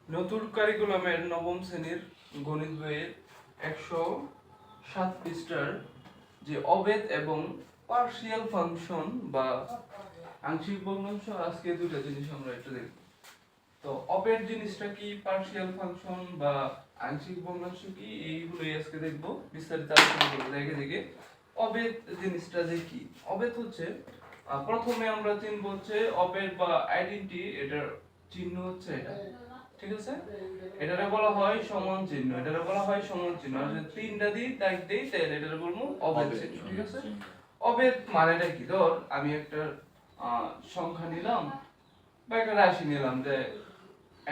নতুন কারিকুলামের নবম শ্রেণীর গণিত বইয়ের 107 পৃষ্ঠার যে অবেদ এবং পার্শিয়াল ফাংশন বা আংশিক ভগ্নাংশ, আজকে দুটো জিনিস আমরা একটু দেখব। তো অবেদ জিনিসটা কি, পার্শিয়াল ফাংশন বা আংশিক ভগ্নাংশ কি, এইগুলোই আজকে দেখব, বিস্তারিত আলোচনা করব। দেখে অবেদ জিনিসটা যে কি। অবেদ হচ্ছে প্রথমে আমরা চিনব হচ্ছে অবেদ বা আইডেন্টি, এটার চিহ্ন হচ্ছে এটা, ঠিক আছে? এটারে বলা হয় সমান চিহ্ন, এটারে বলা হয় সমান চিহ্ন। আর যদি তিনটা দিই দাগ দেই তাহলে এটারে বলবো অবেদ চিহ্ন, ঠিক আছে? অবেদ মানেটা কি? ধর আমি একটা সংখ্যা নিলাম বা একটা রাশি নিলাম, যে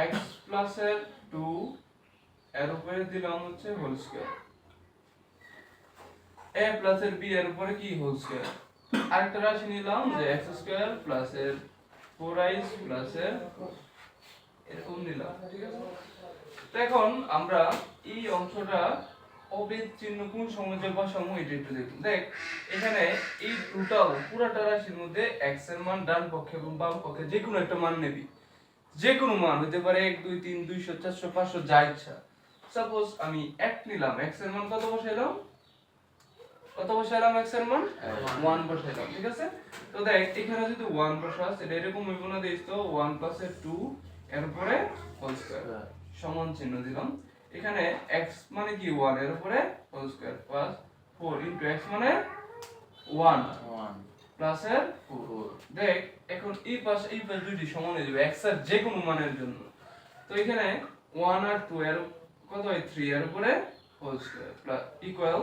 x প্লাস এর 2 এর উপরে দিলাম হচ্ছে হোল স্কয়ার, a প্লাস এর b এর উপরে কি হোল স্কয়ার। আরেকটা রাশি নিলাম যে x স্কয়ার প্লাস এর 4y প্লাস এর এরকম নিলাম, ঠিক আছে? তো এখন আমরা এই অংশটা অবেদ চিহ্ন কোন সমাজে বসাবো এটা একটু দেখুন। দেখ এখানে এই টোটাল পুরোটা রাশির মধ্যে x এর মান ডান পক্ষে এবং বাম পক্ষে যে কোনো একটা মান নেবি, যে কোনো মান হতে পারে 1 2 3 200 400 500 যা ইচ্ছা। সাপোজ আমি 1 নিলাম, x এর মান কত বসাইলাম, x এর মান 1 বসাইলাম, ঠিক আছে? তো দেখ এখানে যদি 1 বসাস এটা এরকম হইব না, দেখ তো 1 প্লাস 2 এর উপরে হোল স্কয়ার সমান চিহ্ন দিলাম। এখানে x মানে কি 1 এর উপরে whole square plus 4 into x মানে 1 প্লাস এর 4। দেখ এখন এই পাশ দুইটি সমান হয়ে যাবে x এর যে কোনো মানের জন্য। তো এখানে 1 আর 2 এর কত হয় 3 এর উপরে হোল স্কয়ার প্লাস ইকুয়াল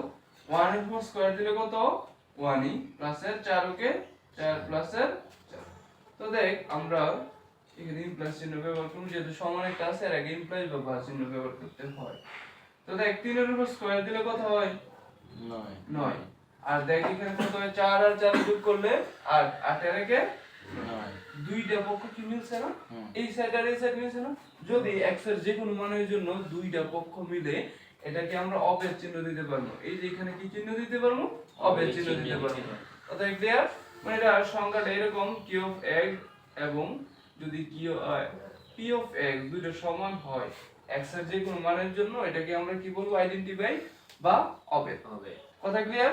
1 এর উপর স্কয়ার দিলে কত 1ই প্লাস এর 4 ওকে 4 প্লাস এর 4। তো দেখ আমরা এখানে ইমপ্লাস চিহ্ন ব্যবহার করব, যেহেতু সমান একটা আছে এর আগে ইমপ্লাস বা বা চিহ্ন ব্যবহার করতে হয়। তো দেখ 3 এর উপর স্কয়ার দিলে কত হয় 9। আর দেখ এখানে কত হয় 4 আর 4 যোগ করলে 8, 8 এর আগে 9। দুইটা পক্ষ কি মিলছে না? এই সাইড আর এই সাইড মিলছে না? যদি x এর যে কোনো মানের জন্য দুইটা পক্ষ মিলে এটাকে আমরা অবেদ চিহ্ন দিতে পারবো। এই যে এখানে কি চিহ্ন দিতে পারবো, অবেদ চিহ্ন দিতে পারবো। অতএব ক্লিয়ার? মানে এটা সংখ্যাটা এরকম q অফ x এবং যদি p অফ x দুইটা সমান হয় x এর যে কোনো মানের জন্য, এটাকে আমরা কি বলবো আইডেন্টিফাই বা অবেদ। কথা ক্লিয়ার?